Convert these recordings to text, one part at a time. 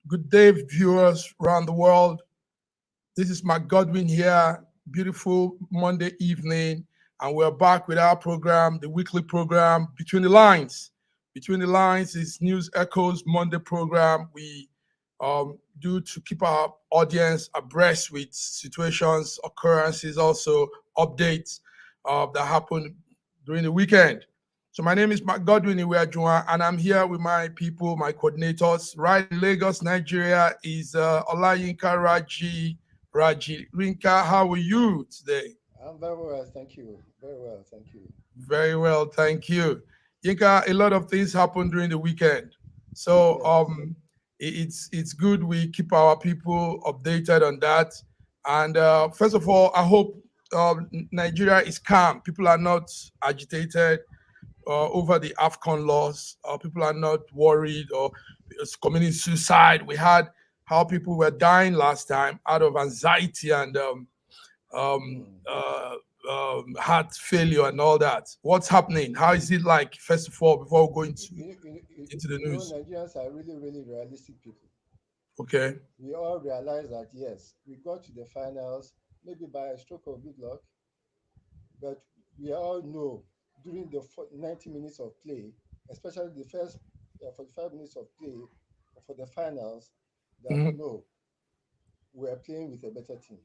Good day, viewers around the world. This is Mark Godwin here. Beautiful Monday evening, and we're back with our program, the weekly program, Between the Lines. Between the Lines is News Echoes Monday program. We do to keep our audience abreast with situations, occurrences, also updates that happen during the weekend. So my name is Mark Godwin Iweajua, and I'm here with my people, my coordinators. Right in Lagos, Nigeria is Olayinka Raji. Rinka, how are you today? I'm very well, thank you. Very well, thank you. Very well, thank you. Yinka, a lot of things happened during the weekend. So Yes. it's good we keep our people updated on that. And first of all, I hope Nigeria is calm. People are not agitated over the AFCON loss. People are not worried or it's committing suicide. We had how people were dying last time out of anxiety and um, Mm. uh, heart failure and all that. What's happening? How is it like? First of all, before we go into the news. Nigerians are really, really realistic people. Okay. We all realize that, yes, we got to the finals, maybe by a stroke of good luck, but we all know during the 90 minutes of play, especially the first 45 minutes of play for the finals, that Mhm. no, we are playing with a better team.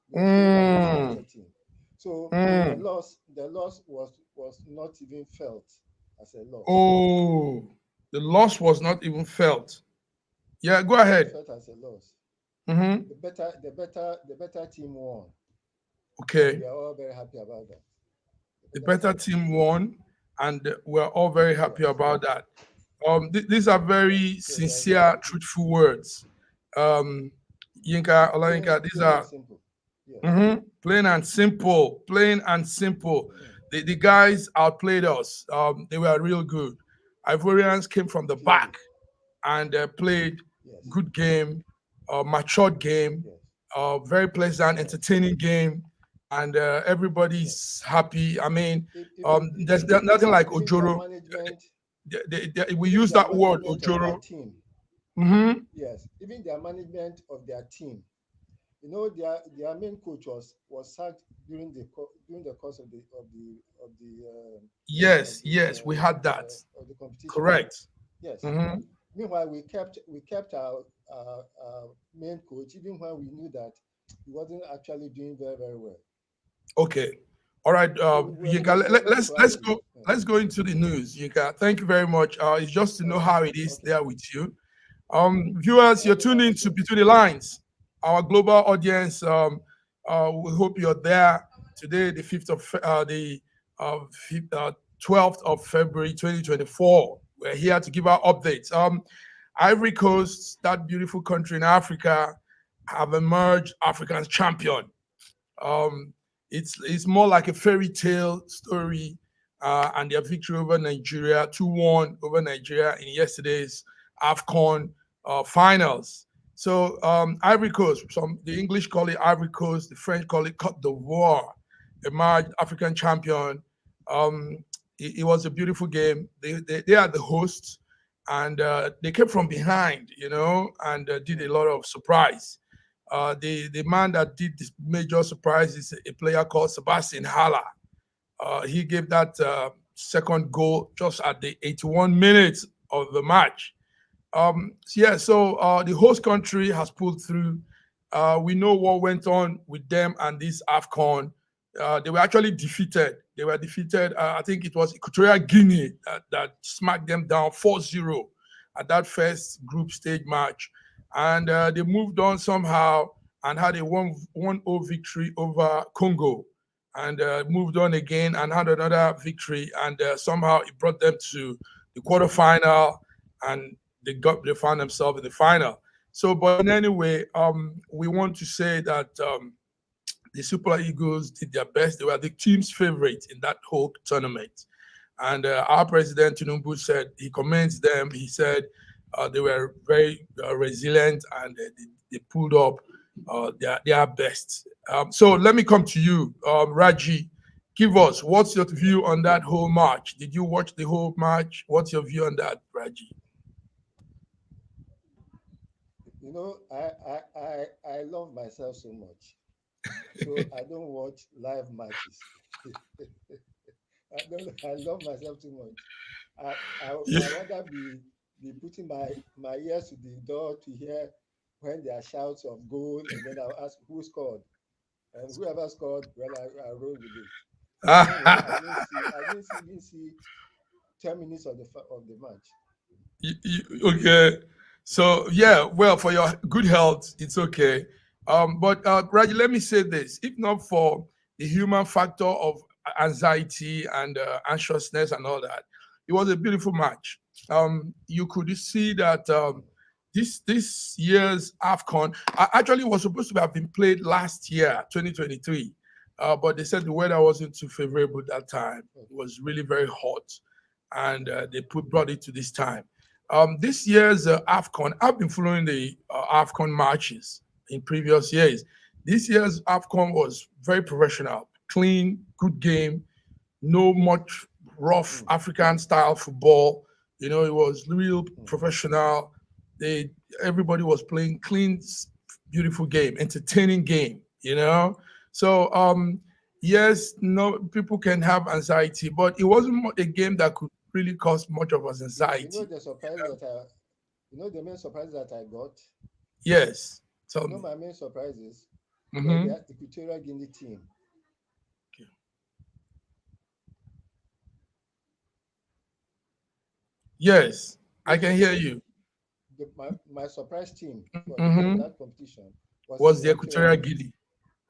We are playing against a Mm, better team. So mm. the loss was not even felt as a loss. Oh, the loss was not even felt. Yeah, go It wasn't ahead. felt as a loss. Hmm. The better team won, and Okay. we are all very happy about that. The The better better team won. team won, and we're all very happy Yes. about that. These are Yes. very So we are very sincere, happy. truthful words. Um, Yinka, Olayinka, these Plain and are simple. Yes. plain and simple. Plain and simple. Mm. The guys outplayed us. They were real good. Ivorians came from the Clearly. back and played Yes. good game, matured game, Yes. very pleasant, Yes. entertaining game, and Yes. everybody's happy. I mean, there's Even nothing like even their Ojoro. management, We even use their that word, management of their Ojoro. team. Hmm. Yes. Even their management of their team. Their main coach was sacked during the course Yes, yes, we had that. of the competition. Correct. Yes. Hmm. Meanwhile, we kept our main coach even when we knew that he wasn't actually doing very very well. Okay. All right, So Yinka, we were very let's proud. go. Let's go into the news, Yinka. Thank you very much. It's just to know Okay. how it is Okay. there with you. Viewers, you're Okay. tuned in Okay. to Between the Lines, our global audience. We hope you're there today, the 5th of the 12th of February 2024. We're here to give our updates. Ivory Coast, that beautiful country in Africa, have emerged Africa's champion. Um, it's more like a fairy tale story, and their victory over Nigeria, 2-1 over Nigeria in yesterday's AFCON finals. So Ivory Coast, the English call it Ivory Coast, the French call it Côte d'Ivoire, emerged African champion. Um, it was a beautiful game. They are the hosts, and they came from behind, and did a Mm. lot of surprise. The man that did this major surprise is a player called Sebastian Haller. He gave that second goal just at the 81 minutes of the match. So the host country has pulled through. We know what went on with them and this AFCON. They were actually defeated. They were defeated. I think it was Equatorial Guinea that smacked them down 4-0 at that first group stage match. And they moved on somehow and had a 1-0 victory over Congo, and moved on again and had another victory. And somehow it brought them to the quarterfinal, and they found themselves in the final. So, but in any way, we want to say that the Super Eagles did their best. They were the team's favorite in that whole tournament. And our president Tinubu said he commends them. He said they were very resilient, and they pulled up their best. So let me come to you, Raji. Give us what's your view on that whole match? Did you watch the whole match? What's your view on that, Raji? You know, I love myself so much, so I don't watch live matches. I love myself too much. I rather be putting my ears to the door to hear when there are shouts of goal, and then I'll ask who scored, and whoever scored, well, I roll with it. But meanwhile, I didn't see 10 minutes of the match. Okay. So yeah, well, for your good health, it's okay. But Raji, let me say this: if not for the human factor of anxiety and anxiousness and all that, it was a beautiful match. You could see that this year's AFCON actually was supposed to have been played last year, 2023, but they said the weather wasn't too favorable that time. It was really very hot, and they brought it to this time. This year's AFCON, I've been following the AFCON matches in previous years. This year's AFCON was very professional, clean, good game, no much rough African style football. You know, it was real professional. They Everybody was playing clean, beautiful game, entertaining game. You know, so yes, no people can have anxiety, but it wasn't a game that could really cause much of us You know anxiety. the surprise that you know the main surprise that I got. Yes, You tell know me. my main surprises were Hmm. the Equatorial Guinea team. Yes, I Yes, can hear you. my surprise team for Hmm. that competition was Was the the Equatorial Equatorial Guinea. Guinea?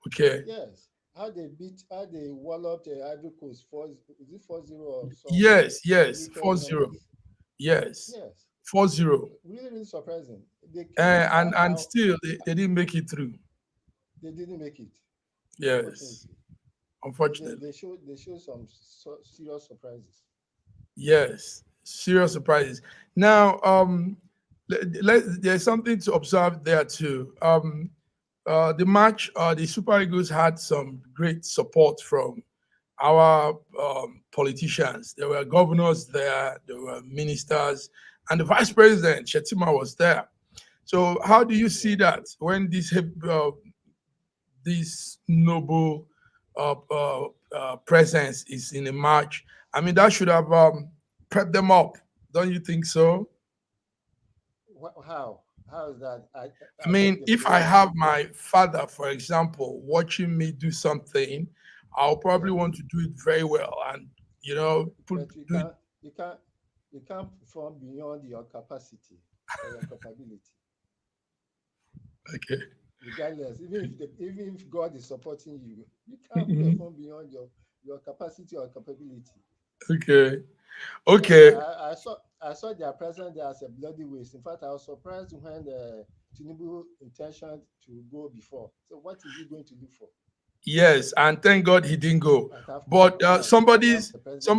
Okay. Yes, how they walloped Ivory Coast 4-0 or some Yes, yes, wicked 4-0. numbers. Yes, Yes, 4-0. really surprising. They came And how still they didn't make it through. they didn't make it, Yes, unfortunately. So unfortunately. they showed some serious surprises. Yes, serious surprises. Now, there's something to observe there too. The match, the Super Eagles had some great support from our politicians. There were governors there, there were ministers, and the vice president, Shetima, was there. So, how do you see Yes. that when this noble presence is in a match? I mean, that should have prepped them up. Don't you think so? How? How is that? I I guess mean, the if I players. have my father, for example, watching me do something, I'll probably Yeah, want to do it very well and, but do it. you can't perform beyond your capacity or your capability, Okay. regardless. Even if God is supporting you, you can't perform beyond your capacity or capability. Okay. Yes, Okay. I saw their presence there as a bloody waste. In fact, I was surprised when Tinubu intentioned to go before. So what is he going to look for Yes, and thank God he didn't go. at AFCON? But Yes, after the presidential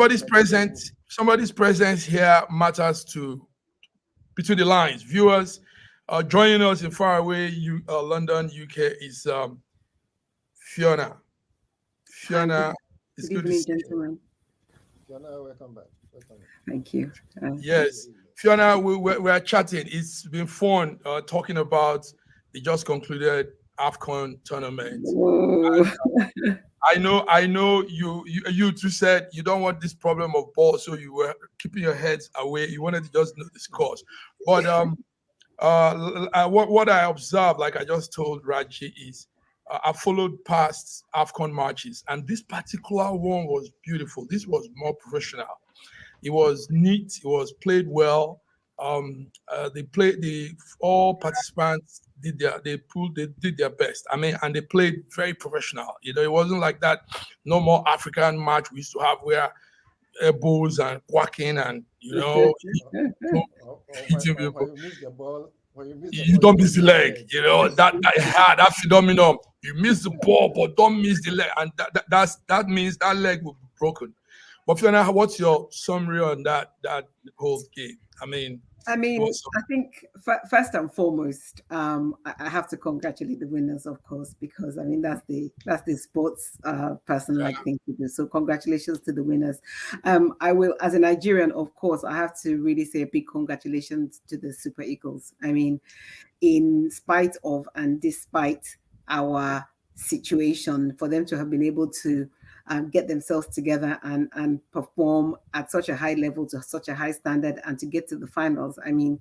move. somebody's presence here matters to between the lines. Viewers, joining us in faraway London, UK is Fiona. Hi, Fiona, it's good good to evening, see you. gentlemen. Fiona, welcome back. Welcome. Thank you. Yes, Fiona, we're chatting. It's been fun talking about the just concluded AFCON tournament. Whoa. I know you two said you don't want this problem of ball, so you were keeping your heads away. You wanted to just know the scores. But what I observed, like I just told Raji, is I followed past AFCON matches, and this particular one was beautiful. This was more professional. It was neat. It was played well. They played the all participants they did their best. I mean, and they played very professional. It wasn't like that normal African match we used to have where elbows and quacking and Or, hitting when people. you miss the ball, You you don't don't miss the miss the leg. leg. That phenomenon. You miss the ball, but don't miss the leg, and that means that leg will be broken. But Fiona, what's your summary on that whole game? I mean, I it mean, was I think first and foremost, I have to congratulate the winners, of course, because I mean that's the sports person like thing to do. So congratulations to the winners. I will, as a Nigerian, of course, I have to really say a big congratulations to the Super Eagles. I mean, in spite of and despite our situation, for them to have been able to get themselves together and perform at such a high level, to such a high standard, and to get to the finals. I mean,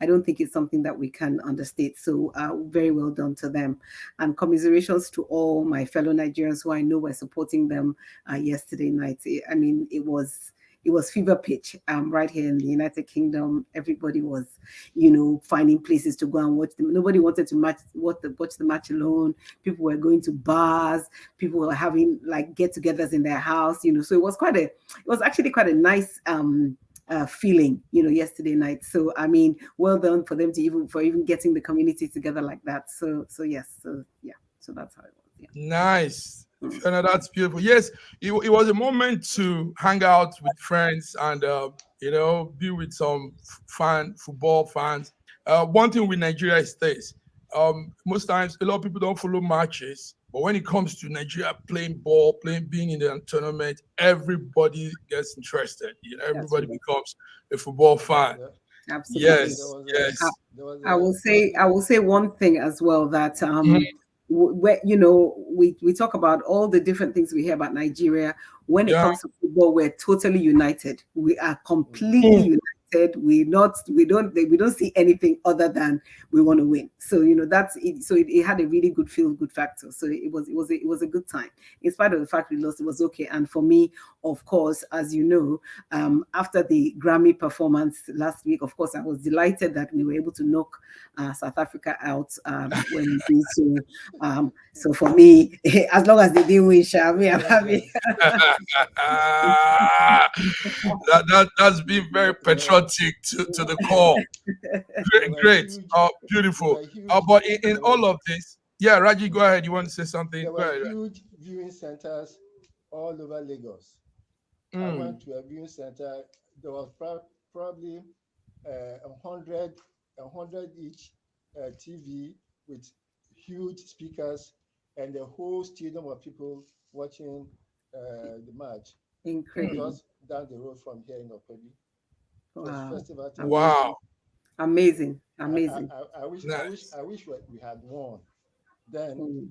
I don't think it's something that we can understate. So very well done to them. And commiserations to all my fellow Nigerians who I know were supporting them yesterday night. I mean, it was fever pitch right here in the United Kingdom. Everybody was, finding places to go and watch them. Nobody wanted to watch the match alone. People were going to bars. People were having like get-togethers in their house. So it was actually quite a nice feeling, yesterday night. So I mean, well done for them for even getting the community together like that. So yes, so yeah, so that's how it was. Yeah. Nice. Fiona, that's beautiful. Yes, it was a moment to hang out with friends and be with some football fans. One thing with Nigeria is this: most times a lot of people don't follow matches, but when it comes to Nigeria playing ball, being in the tournament, everybody gets interested. Everybody becomes a football fan. Yeah. Absolutely. Yes. I will say one thing as well, that we talk about all the different things we hear about Nigeria. When it comes to football, we're totally united. We are completely united. We don't see anything other than we want to win. So that's it. So it had a really good feel good factor. So it was a good time. In spite of the fact we lost, it was okay. And for me, of course, as you know, after the Grammy performance last week, of course, I was delighted that we were able to knock South Africa out when we did so. So for me, as long as they didn't win, I'm happy. That's been very patriotic to the core. Great. Beautiful. But in all of this, Raji, go ahead. You want to say something? There Go ahead. were huge viewing centers all over Lagos. I went to a viewing center. There was probably 100 each TV with huge speakers and the whole stadium of people watching the match. Incredible. Just down the road from here in Opebi. Wow. Festival time. Wow. Amazing. I wish we had won. Then,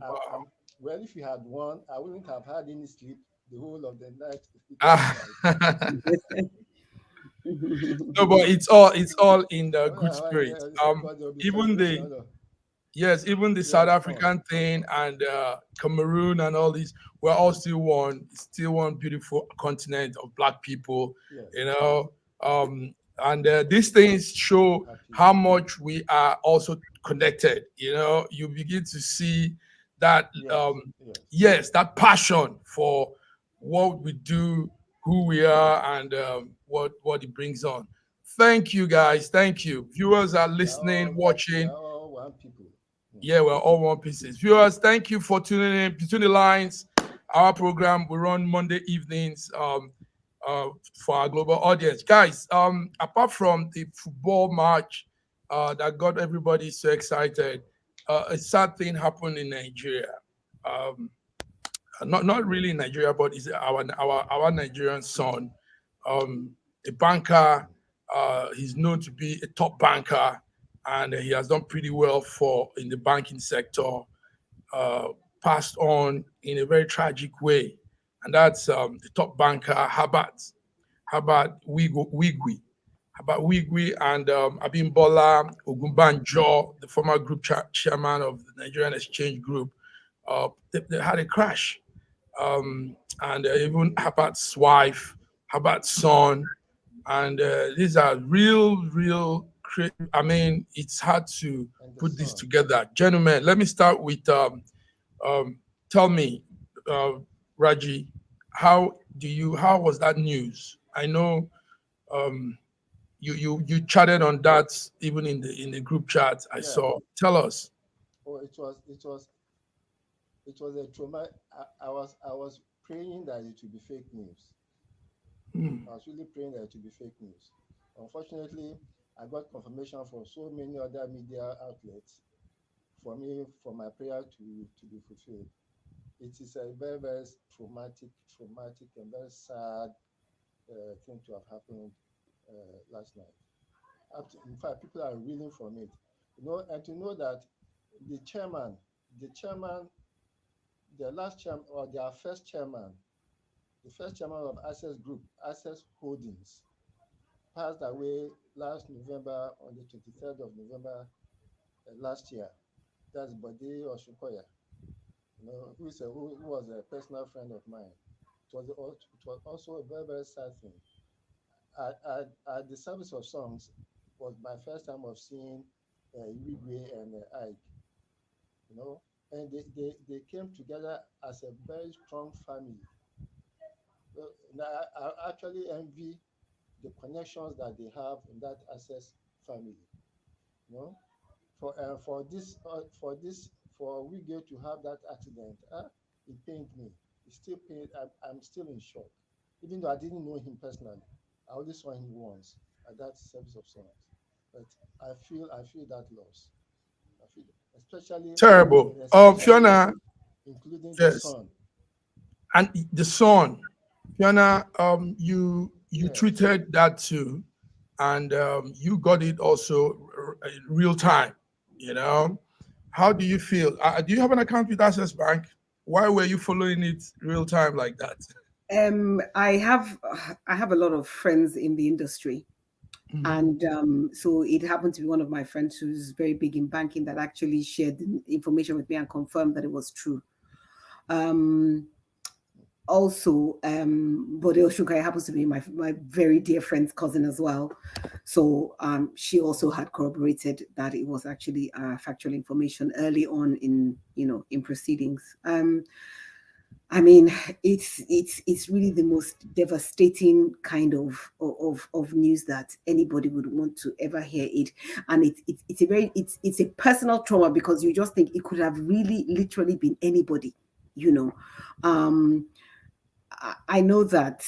well, if we had won, I wouldn't have had any sleep the whole of the night. No, but it's all in the good spirit. Even the South African thing and Cameroon and all these, we're all still one beautiful continent of Black people. Yes. And these things show how much we are also connected. You begin to see that that passion for what we do, who we are, and what it brings on. Thank you, guys. Thank you. Viewers are listening, watching. We're all one people. Yeah, we're all one pieces. Viewers, thank you for tuning in. Between the Lines, our program we run Monday evenings for our global audience. Guys, apart from the football match that got everybody so excited, a sad thing happened in Nigeria. Not really in Nigeria, but it's our Nigerian son, a banker. He's known to be a top banker, and he has done pretty well in the banking sector. Passed on in a very tragic way, and that's the top banker Herbert Wigwe. Herbert Wigwe and Abimbola Ogunbanjo, the former group chairman of the Nigerian Exchange Group, they had a crash. And even Herbert's wife, Herbert's son, and these are real. I mean, it's hard to put this together, gentlemen. Let me start with. Tell me, Raji, how was that news? I know you chatted on that even in the group chat I saw. Tell us. Oh, it was a trauma. I was praying that it would be fake news. I was really praying that it would be fake news. Unfortunately, I got confirmation from so many other media outlets for my prayer to be fulfilled. It is a very, very traumatic and very sad thing to have happened last night. In fact, people are reeling from it. and to know that the chairman, the chairman, the last chairman or their first chairman, the first chairman of Access Group, Access Holdings, passed away last November on the 23rd of November last year. That's Bode Oshukoya, who was a personal friend of mine. It was also a very, very sad thing. At the service of songs was my first time of seeing Wigwe and Ike, and they came together as a very strong family. Now, I actually envy the connections that they have in that Access family. You know, for Wigwe to have that accident, it pained me. It still pained. I'm still in shock, even though I didn't know him personally. I only saw him once at that service of songs, but I feel that loss. I feel, especially, Terrible. especially Fiona, including the yes, son. and the son. Fiona, you Yes. tweeted that too, and you got it also real time. You know, how do you feel? Do you have an account with Access Bank? Why were you following it real time like that? I have a lot of friends in the industry, Mhm. and so it happened to be one of my friends who's very big in banking that actually shared the information with me and confirmed that it was true. Um, Also, Bodil Shukai happens to be my very dear friend's cousin as well. So she also had corroborated that it was actually factual information early on in proceedings. I mean, it's really the most devastating kind of news that anybody would want to ever hear it, and it's a personal trauma because you just think it could have really literally been anybody, you know. Um, I know that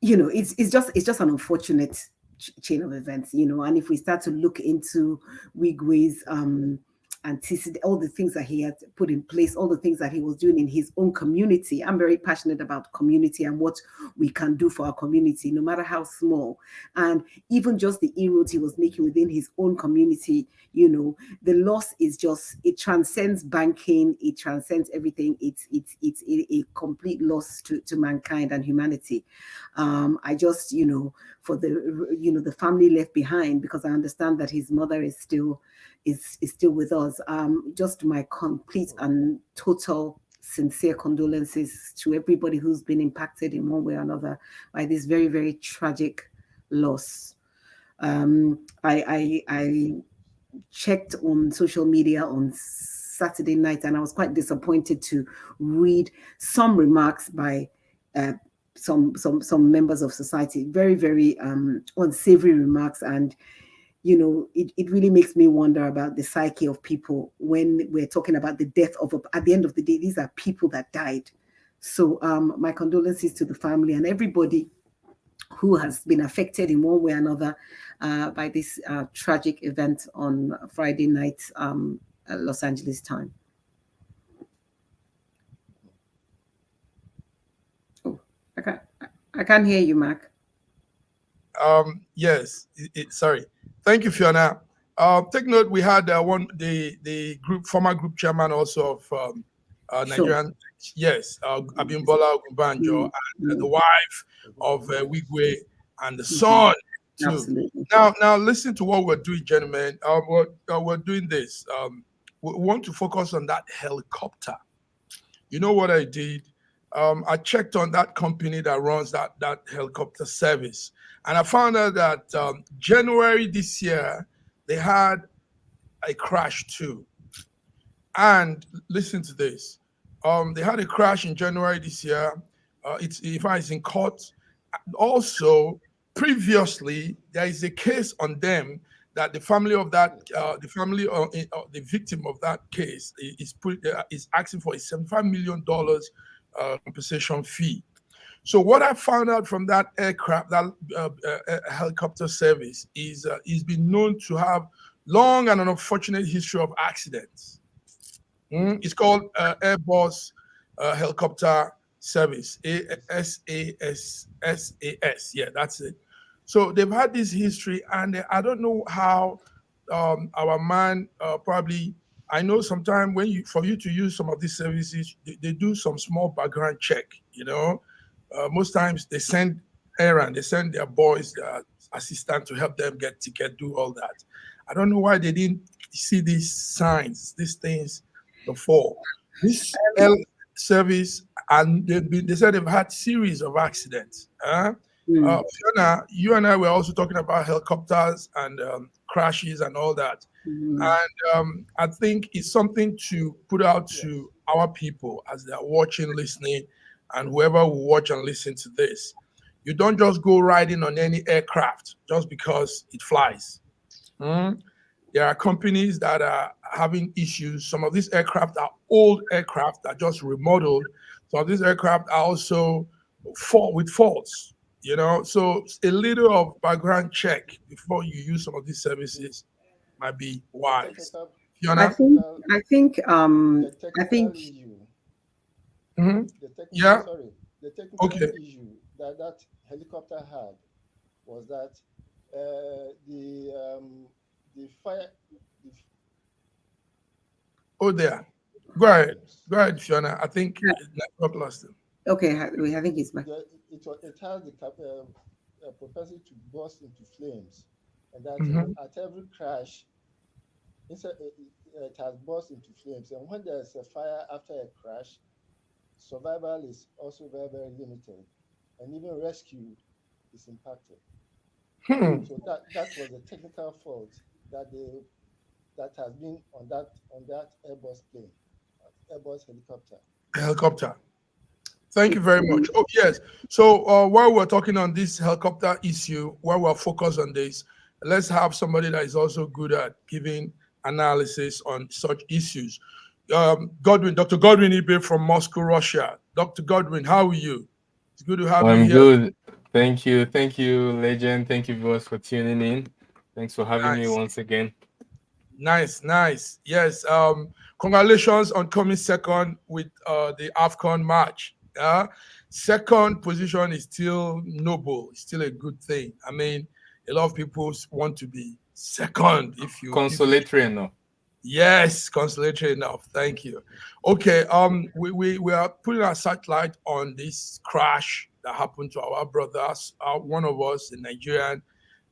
it's just an unfortunate chain of events, and if we start to look into Wigwe's anticipate all the things that he had put in place, all the things that he was doing in his own community. I'm very passionate about community and what we can do for our community, no matter how small. And even just the inroads he was making within his own community, the loss is just, it transcends banking, it transcends everything. It's a complete loss to mankind and humanity. I just, for the family left behind, because I understand that his mother is still with us. Just my complete and total sincere condolences to everybody who's been impacted in one way or another by this very, very tragic loss. I checked on social media on Saturday night, and I was quite disappointed to read some remarks by uh, some members of society, very, very unsavory remarks. And it really makes me wonder about the psyche of people when we're talking about the death of at the end of the day, these are people that died. So my condolences to the family and everybody who has been affected in one way or another by this tragic event on Friday night, Los Angeles time. Oh, I can't hear you, Mark. Yes, sorry. Thank you, Fiona. Take note, we had the former group chairman also of Sure. Nigerian, yes, Abimbola Ogunbanjo, Mm, and the mm, wife of Wigwe, and the mhm. son too. Absolutely. Now listen to what we're doing, gentlemen. We're doing this. We want to focus on that helicopter. You know what I did? I checked on that company that runs that helicopter service, and I found out that January this year they had a crash too. And listen to this: they had a crash in January this year. It's in fact it's in court. Also, previously there is a case on them that the family of the victim of that case is asking for a $75 million compensation fee. So what I found out from that aircraft, that helicopter service, is been known to have long and an unfortunate history of accidents. It's called Airbus Helicopter Service, SAS. Yeah, that's it. So they've had this history, and I don't know how. our man probably. I know sometimes when for you to use some of these services, they do some small background check. Most times they send they send their boys, their assistant to help them get ticket, do all that. I don't know why they didn't see these signs, these things before. This service, and they said they've had series of accidents. Fiona, you and I were also talking about helicopters and crashes and all that. And I think it's something to put out to our people as they're watching, listening, and whoever will watch and listen to this. You don't just go riding on any aircraft just because it flies. There are companies that are having issues. Some of these aircraft are old aircraft that are just remodeled. Some of these aircraft are also with faults. So a little of background check before you use some of these services might be wise. I think yeah. Sorry, the technical issue that helicopter had was that the fire. Oh, there. Go ahead, Fiona. I think network lost him. Okay, I think it's back. It has the propensity to burst into flames, and that at every crash, it has burst into flames. And when there's a fire after a crash, survival is also very, very limited, and even rescue is impacted. So that was a technical fault that has been on that Airbus plane, Airbus helicopter. Thank you very much. Oh, yes. So while we're talking on this helicopter issue, while we're focused on this, let's have somebody that is also good at giving analysis on such issues. Dr. Godwin Ibe from Moscow, Russia. Dr. Godwin, how are you? It's good to have you here. I'm good. Thank you, Legend. Thank you, viewers, for tuning in. Thanks for having me once again. Nice. Yes. Congratulations on coming second with the AFCON match. Second position is still noble. It's still a good thing. I mean, a lot of people want to be second. Consolatory enough. Yes, consolatory enough. Thank you. Okay. We are putting our satellite on this crash that happened to our brothers. One of us, the Nigerian,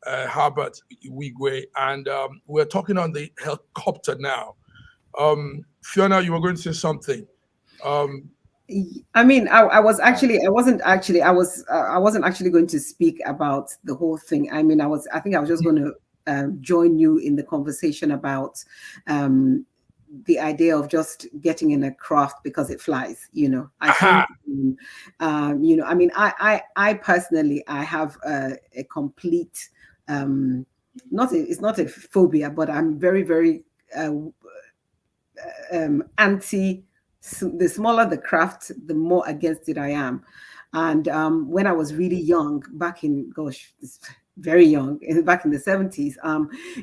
Herbert Wigwe, and we're talking on the helicopter now. Fiona, you were going to say something. I mean, I wasn't actually going to speak about the whole thing. I mean, I think I was just going to join you in the conversation about the idea of just getting in a craft because it flies. I think, I mean, I personally, I have a complete, it's not a phobia, but I'm very, very anti. The smaller the craft, the more against it I am. And when I was really young, back in very young, back in the 70s,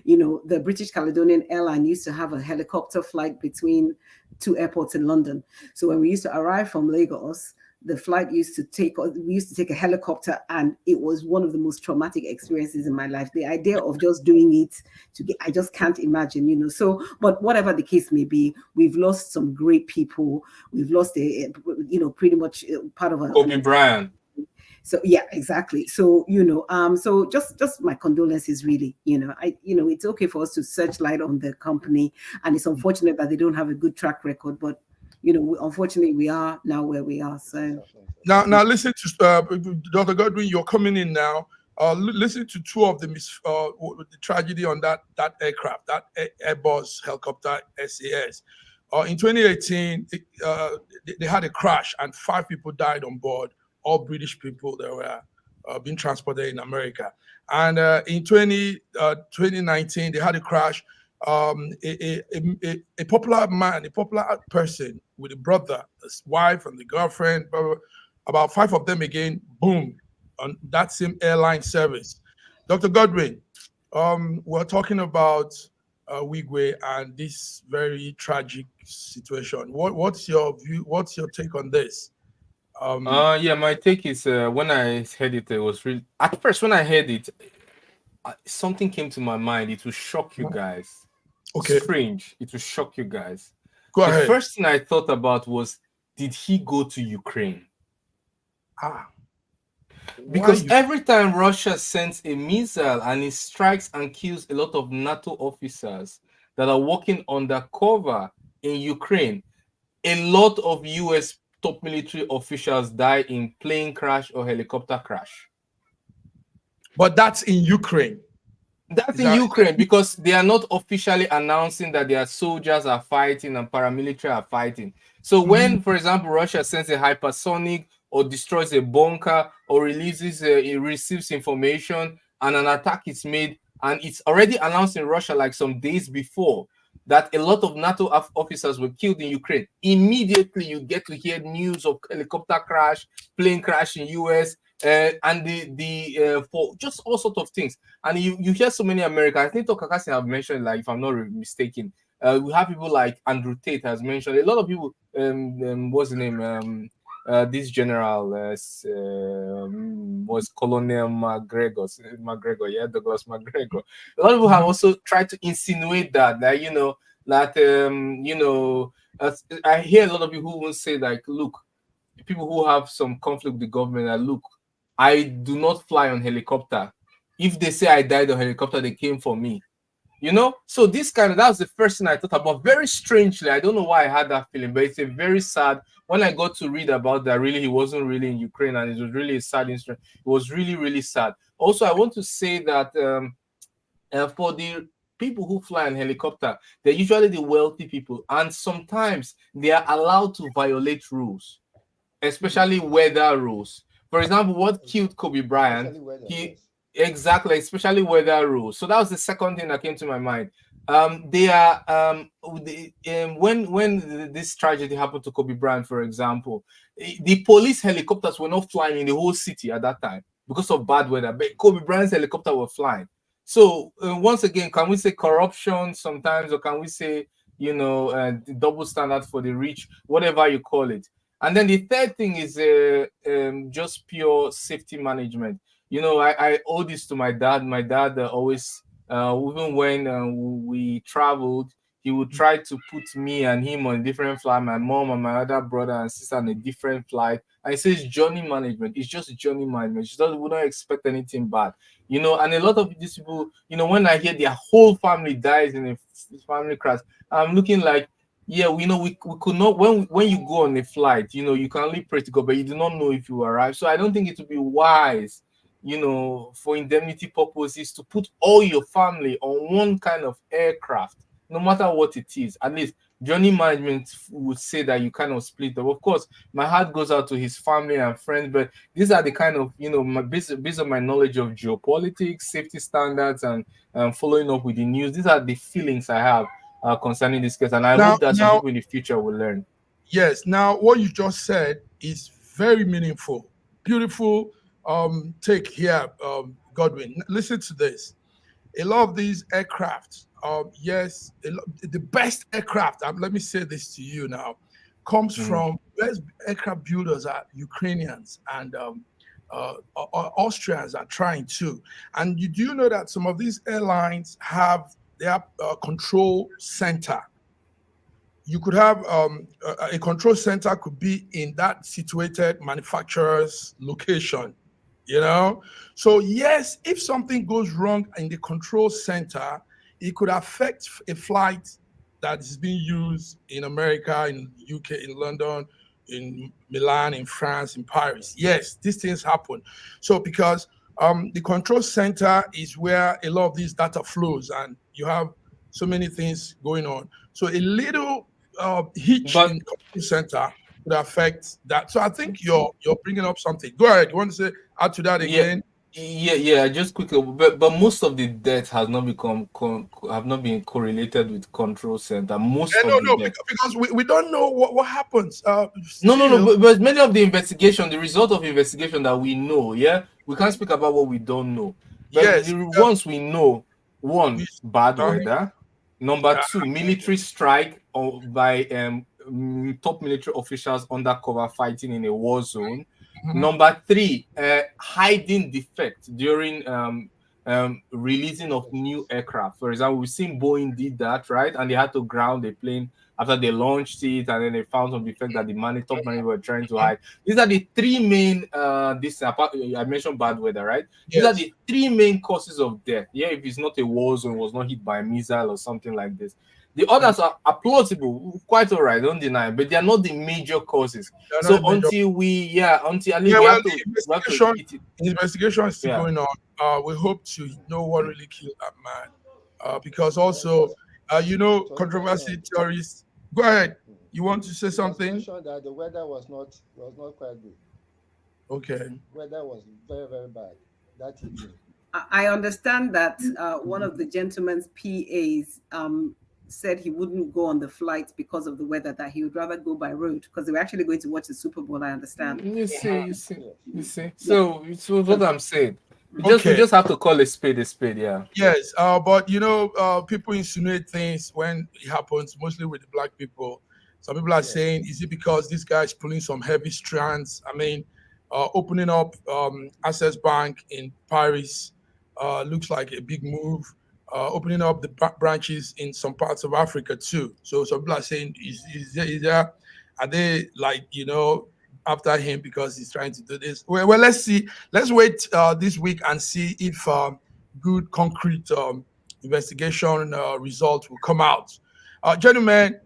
the British Caledonian Airline used to have a helicopter flight between two airports in London. So when we used to arrive from Lagos, the flight we used to take a helicopter, and it was one of the most traumatic experiences in my life. The idea of just doing it I just can't imagine, So, but whatever the case may be, we've lost some great people. We've lost pretty much part of Kobe Bryant. So yeah, exactly. So so just my condolences, really. It's okay for us to searchlight on the company, and it's unfortunate that they don't have a good track record, but unfortunately, we are now where we are. So now listen to Dr. Godwin. You're coming in now. Listen to two of the tragedy on that aircraft, that Airbus helicopter SAS. In 2018, they had a crash and 5 people died on board. All British people that were being transported in America. And in 2019, they had a crash. A popular man, a popular person with a brother, his wife, and the girlfriend, about 5 of them again, boom, on that same airline service. Dr. Godwin, we're talking about Wigwe and this very tragic situation. What's your view? What's your take on this? My take is when I heard it, it was really, at first when I heard it, something came to my mind. It will shock you guys. Okay, Strange. It will shock you guys. go The ahead. first thing I thought about was, did he go to Ukraine? Because every time Russia sends a missile and it strikes and kills a lot of NATO officers that are working undercover in Ukraine, a lot of US top military officials die in plane crash or helicopter crash. But that's in Ukraine. That's in Ukraine because they are not officially announcing that their soldiers are fighting and paramilitary are fighting. So when, for example, Russia sends a hypersonic or destroys a bunker or releases, it receives information and an attack is made, and it's already announced in Russia like some days before that a lot of NATO officers were killed in Ukraine, immediately you get to hear news of helicopter crash, plane crash in US, and for just all sorts of things. And you hear so many Americans. I think Tokakasi have mentioned, like, if I'm not mistaken, we have people like Andrew Tate has mentioned. A lot of people, what's the name? This general was Colonel McGregor, yeah, Douglas McGregor. A lot of people have also tried to insinuate that I hear a lot of people who will say, like, look, people who have some conflict with the government, that look, I do not fly on helicopter. If they say I died on helicopter, they came for me. So that was the first thing I thought about. Very strangely, I don't know why I had that feeling, but it's a very sad. When I got to read about that, really, he wasn't really in Ukraine, and it was really a sad incident. It was really, really sad. Also, I want to say that for the people who fly in helicopter, they're usually the wealthy people, and sometimes they are allowed to violate rules, especially weather rules. For example, what killed Kobe Bryant? Exactly, especially weather rules. So that was the second thing that came to my mind. When this tragedy happened to Kobe Bryant, for example, the police helicopters were not flying in the whole city at that time because of bad weather, but Kobe Bryant's helicopter were flying. So once again, can we say corruption sometimes, or can we say the double standard for the rich, whatever you call it? And then the third thing is just pure safety management. I owe this to my dad. My dad always, even when we traveled, he would try to put me and him on a different flight, my mom and my other brother and sister on a different flight. And he says journey management. It's just journey management. We don't expect anything bad. And a lot of these people, when I hear their whole family dies in a family crash, I'm looking like, yeah, we could not, when you go on a flight, you can only pray to God, but you do not know if you arrive. So I don't think it would be wise, for indemnity purposes, to put all your family on one kind of aircraft, no matter what it is. At least journey management would say that you kind of split up. Of course, my heart goes out to his family and friends, but these are the kind of, based on my knowledge of geopolitics, safety standards, and following up with the news, these are the feelings I have concerning this case, and I hope that some people in the future will learn. Yes. Now, what you just said is very meaningful, beautiful take here, Godwin. Listen to this. A lot of these aircraft, yes, the best aircraft. Let me say this to you now, comes from best aircraft builders are Ukrainians and Austrians are trying to. And you do know that some of these airlines have their control center. You could have a control center could be in that situated manufacturer's location, So yes, if something goes wrong in the control center, it could affect a flight that is being used in America, in UK, in London, in Milan, in France, in Paris. Yes, these things happen. So because the control center is where a lot of these data flows, and you have so many things going on. So a little hitch in the control center would affect that. So I think you're bringing up something. Go ahead. You want to say add to that again? Yeah. Just quickly, but most of the deaths have not been correlated with control center. Because we don't know what happens. No. But many of the investigation, the result of investigation that we know, we can't speak about what we don't know. But yes, the ones we know, one, bad weather. Number two, military strike by top military officials undercover fighting in a war zone. Number three, hiding defect during releasing of new aircraft. For example, we've seen Boeing did that, right? And they had to ground a plane after they launched it, and then they found some defect that the top manager were trying to hide. These are the three main I mentioned bad weather, right? These are the three main causes of death. Yeah, if it's not a war zone, was not hit by a missile or something like this. The others are plausible, quite all right, don't deny, but they are not the major causes. So until we have to investigation is still going on. We hope to know what really killed that man. Because also, controversy theorists. Go ahead. You want to say something? That the weather was not quite good. Okay. Weather was very, very bad that evening. I understand that one of the gentleman's PAs said he wouldn't go on the flight because of the weather, that he would rather go by road because they were actually going to watch the Super Bowl, I understand. You see. So it's what I'm saying. We just have to call a spade, yeah. Yes, but people insinuate things when it happens, mostly with the black people. Some people are saying, is it because this guy is pulling some heavy strands? I mean, opening up Access Bank in Paris looks like a big move. Opening up the branches in some parts of Africa too. So some people are saying, is there, are they like, after him because he's trying to do this? Well, let's see. Let's wait this week and see if good concrete investigation results will come out. Gentlemen,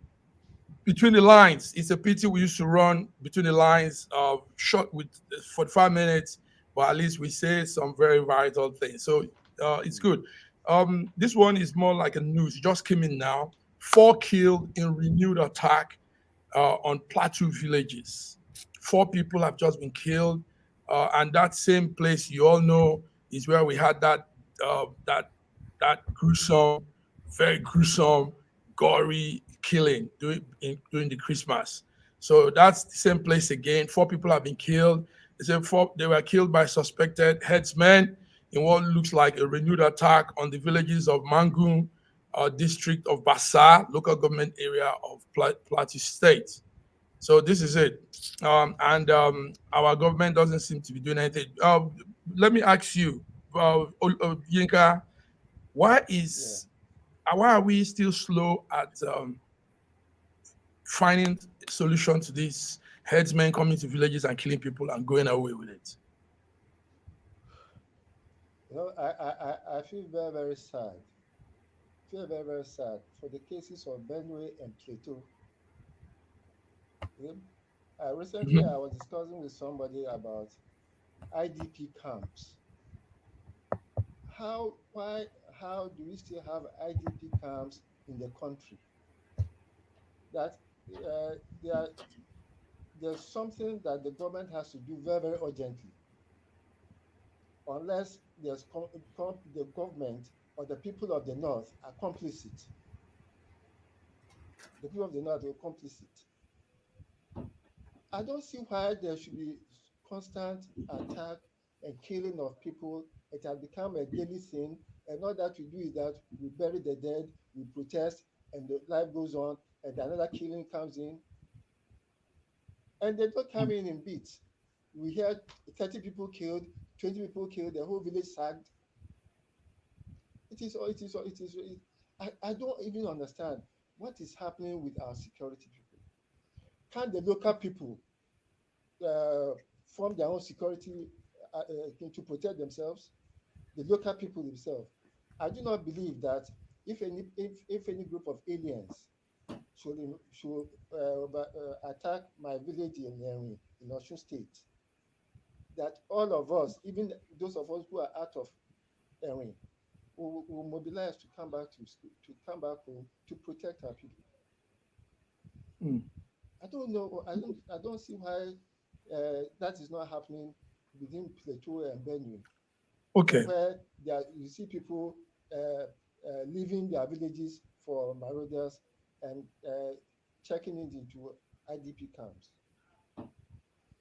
between the lines, it's a pity we used to run between the lines short with 45 minutes, but at least we say some very vital things. So it's good. This one is more like a news. It just came in now. 4 killed in renewed attack on Plateau villages. 4 people have just been killed, and that same place you all know is where we had that gruesome, very gruesome, gory killing during the Christmas. So that's the same place again. 4 people have been killed. They were killed by suspected headsmen in what looks like a renewed attack on the villages of Mangun, district of Bassa, local government area of Plateau State. So this is it. And our government doesn't seem to be doing anything. Let me ask you, Yinka, why are we still slow at finding a solution to this headsmen coming to villages and killing people and going away with it? I feel very, very sad. Feel very, very sad for the cases of Benue and Plateau. Recently, I was discussing with somebody about IDP camps. How do we still have IDP camps in the country? That there's something that the government has to do very, very urgently. Unless the government or the people of the North are complicit. The people of the North are complicit. I don't see why there should be constant attack and killing of people. It has become a daily thing, and all that we do is that we bury the dead, we protest, and the life goes on, and another killing comes in. And they don't come in bits. We hear 30 people killed, 20 people killed, the whole village sacked. I don't even understand what is happening with our security people. Can the local people form their own security to protect themselves? The local people themselves. I do not believe that if any group of aliens should attack my village in Osun State, that all of us, even those of us who are out of Erin, will mobilize to come back to school, to come back home to protect our people. I don't know. I don't see why that is not happening within Plateau and Benue. Okay. Where you see people leaving their villages for marauders and checking into IDP camps.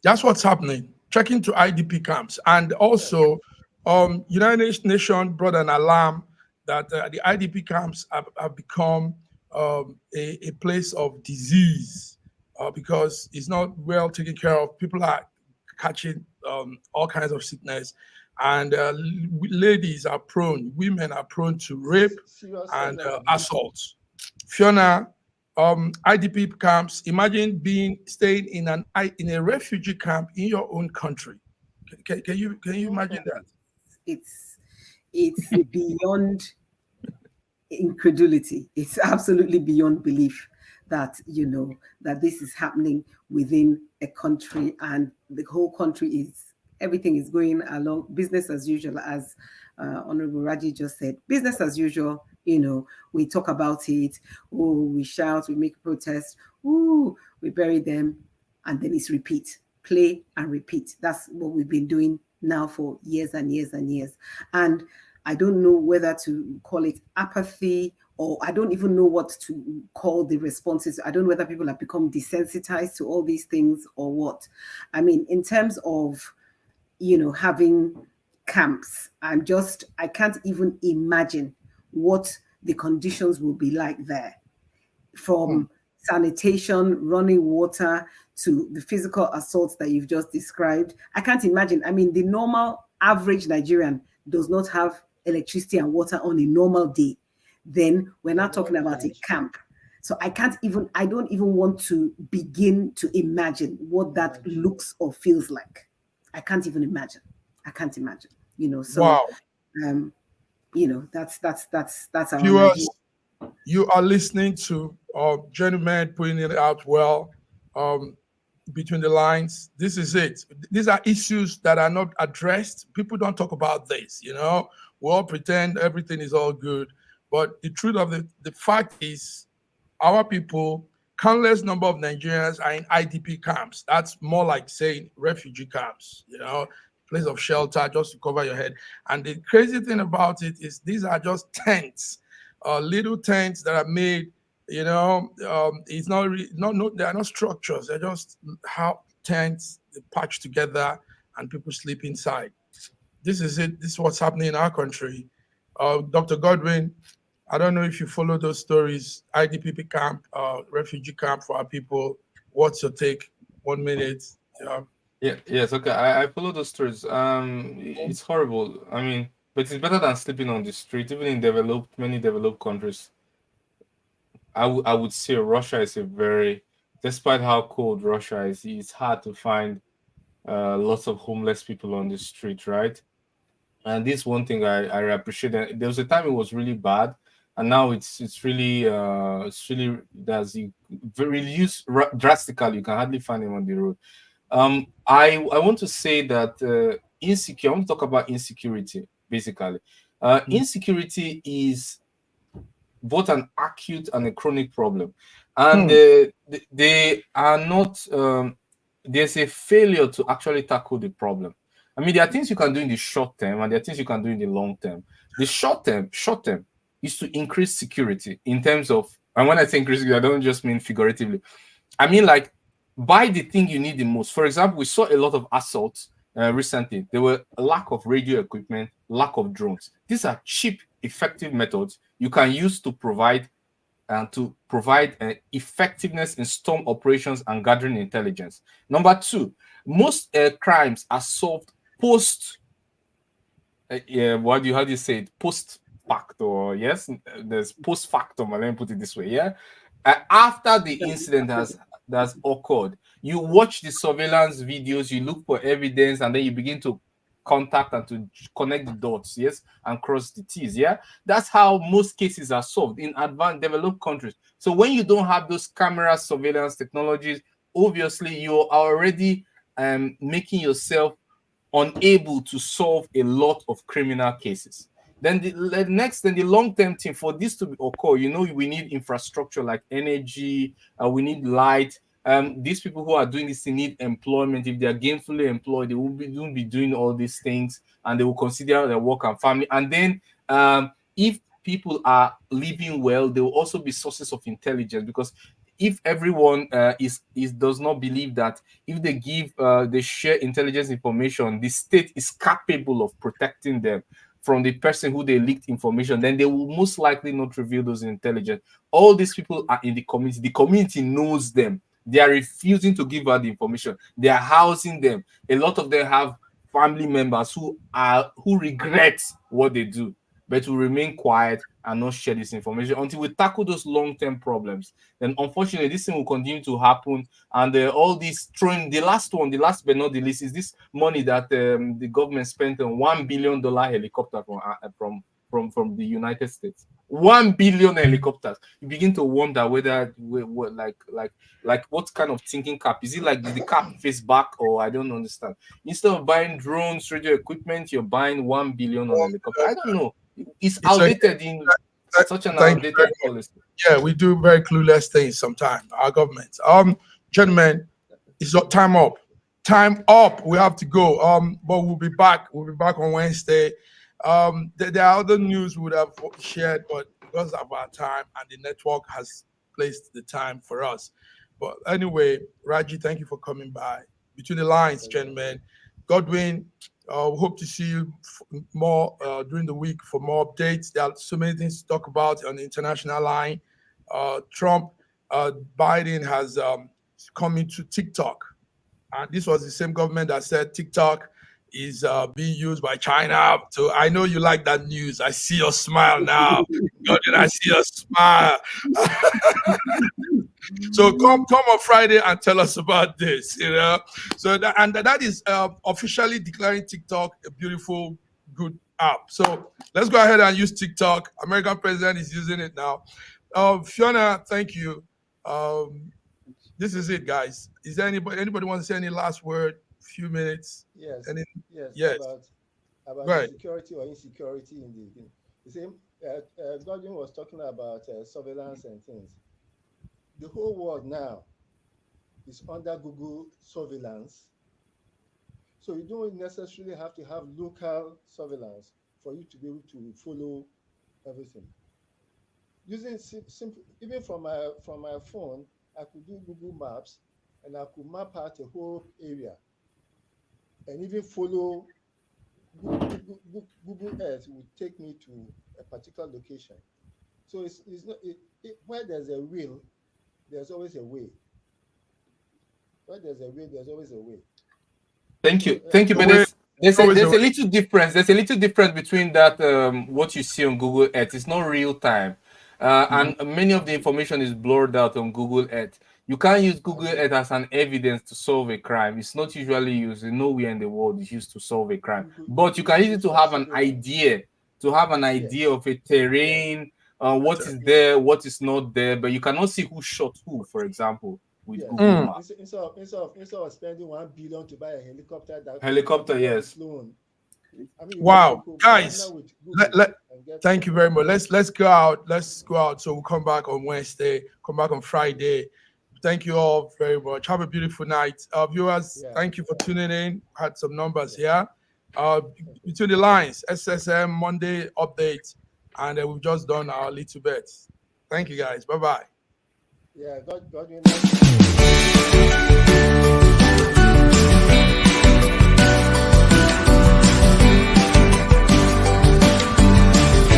That's what's happening. Checking to IDP camps. And also, United Nations brought an alarm that the IDP camps have become a place of disease because it's not well taken care of. People are catching all kinds of sickness. and ladies are prone, women are prone to rape Serious and sexual abuse. assaults. Fiona, IDP camps. Imagine staying in a refugee camp in your own country. Can you imagine that? It's beyond incredulity. It's absolutely beyond belief that that this is happening within a country, and the whole country is, everything is going along business as usual, as Honorable Raji just said. Business as usual. We talk about it. Oh, we shout, we make protest. Ooh, we bury them, and then it's repeat, play and repeat. That's what we've been doing now for years and years and years. And I don't know whether to call it apathy, or I don't even know what to call the responses. I don't know whether people have become desensitized to all these things or what. I mean, in terms of, having camps, I can't even imagine what the conditions will be like there. From sanitation, running water, to the physical assaults that you've just described. I can't imagine. I mean, the normal average Nigerian does not have electricity and water on a normal day. Then we're not talking about a camp. So I don't even want to begin to imagine what that looks or feels like. I can't even imagine. So wow. That's our Viewers, you are listening to gentlemen putting it out well, between the lines. This is it. These are issues that are not addressed. People don't talk about this, we all pretend everything is all good. But the truth of the fact is, our people, countless number of Nigerians are in IDP camps. That's more like saying refugee camps, place of shelter just to cover your head. And the crazy thing about it is these are just tents, little tents that are made, it's not they are not structures. They're just tents patched together and people sleep inside. This is it. This is what's happening in our country. Dr. Godwin, I don't know if you follow those stories, IDP camp, refugee camp for our people. What's your take? 1 minute. Yes, okay. I follow those stories. It's horrible. I mean, but it's better than sleeping on the street, even in many developed countries. I would say Russia is despite how cold Russia is, it's hard to find lots of homeless people on the street, right? And this one thing I appreciate. There was a time it was really bad, and now it's really reduced drastically. You can hardly find them on the road. I want to say that I want to talk about insecurity, basically. Insecurity is both an acute and a chronic problem, and they are not. There's a failure to actually tackle the problem. I mean, there are things you can do in the short term, and there are things you can do in the long term. The short term is to increase security in terms of, and when I say increase security, I don't just mean figuratively. I mean, like, buy the thing you need the most. For example, we saw a lot of assaults recently. There were a lack of radio equipment, lack of drones. These are cheap, effective methods you can use to provide effectiveness in storm operations and gathering intelligence. Number two, most crimes are solved post. How do you say it? Post facto. Yes, there's post factum. Let me put it this way. Yeah, after the incident has occurred, you watch the surveillance videos, you look for evidence, and then you begin to contact and to connect the dots, yes, and cross the T's. Yeah, that's how most cases are solved in advanced developed countries. So when you don't have those camera surveillance technologies, obviously you are already making yourself unable to solve a lot of criminal cases. Then the long-term thing, for this to occur, we need infrastructure like energy, we need light. These people who are doing this, they need employment. If they are gainfully employed, they won't be doing all these things, and they will consider their work and family. And then if people are living well, there will also be sources of intelligence, because if everyone does not believe that if they share intelligence information, the state is capable of protecting them from the person who they leaked information, then they will most likely not reveal those intelligence. All these people are in the community. The community knows them. They are refusing to give out the information. They are housing them. A lot of them have family members who regret what they do, but will remain quiet and not share this information until we tackle those long-term problems. Then unfortunately this thing will continue to happen, and all this throwing, the last but not the least, is this money that the government spent on $1 billion helicopter from the United States. 1 billion helicopters. You begin to wonder whether what kind of thinking cap is it? Like, did the cap face back, or I don't understand. Instead of buying drones, radio equipment, you're buying 1 billion on helicopter. I don't know. It's outdated in such an outdated policy. Yeah, we do very clueless things sometimes, our government. Gentlemen, it's time up. Time up. We have to go. But we'll be back. We'll be back on Wednesday. There are other news we would have shared, but because of our time and the network has placed the time for us. But anyway, Raji, thank you for coming by. Between the lines, gentlemen. Godwin, we hope to see you more during the week for more updates. There are so many things to talk about on the international line. Biden has come into TikTok. And this was the same government that said TikTok is being used by China. So I know you like that news. I see your smile now. Godwin, I see your smile. So come on Friday and tell us about this, you know. So that is officially declaring TikTok a beautiful, good app. So let's go ahead and use TikTok. American president is using it now. Fiona, thank you. This is it, guys. Is there anybody want to say any last word? Few minutes. Yes. Yes. About security or insecurity in the same. Godwin was talking about surveillance and things. The whole world now is under Google surveillance. So you don't necessarily have to have local surveillance for you to be able to follow everything. Using simple, even from my phone, I could do Google Maps and I could map out a whole area and even follow. Google Earth would take me to a particular location. So it's not where there's a will, there's always a way. Where there's a will, there's always a way. Thank you. But there's a little difference. There's a little difference between that what you see on Google Earth. It's not real time, and many of the information is blurred out on Google Earth. You can't use Google Earth as an evidence to solve a crime. It's not usually used. Nowhere in the world is used to solve a crime. But you can use it to have an idea, of a terrain, what is there, what is not there. But you cannot see who shot who, for example, with Google Maps. Instead of spending $1 billion to buy a helicopter, yes. Flown. Wow, guys, thank you very much. Let's go out. So we'll come back on Wednesday, come back on Friday. Thank you all very much. Have a beautiful night. Viewers, thank you for tuning in. Had some numbers here. Between the lines, SSM Monday update, and we've just done our little bets. Thank you guys. Bye-bye. Yeah, God.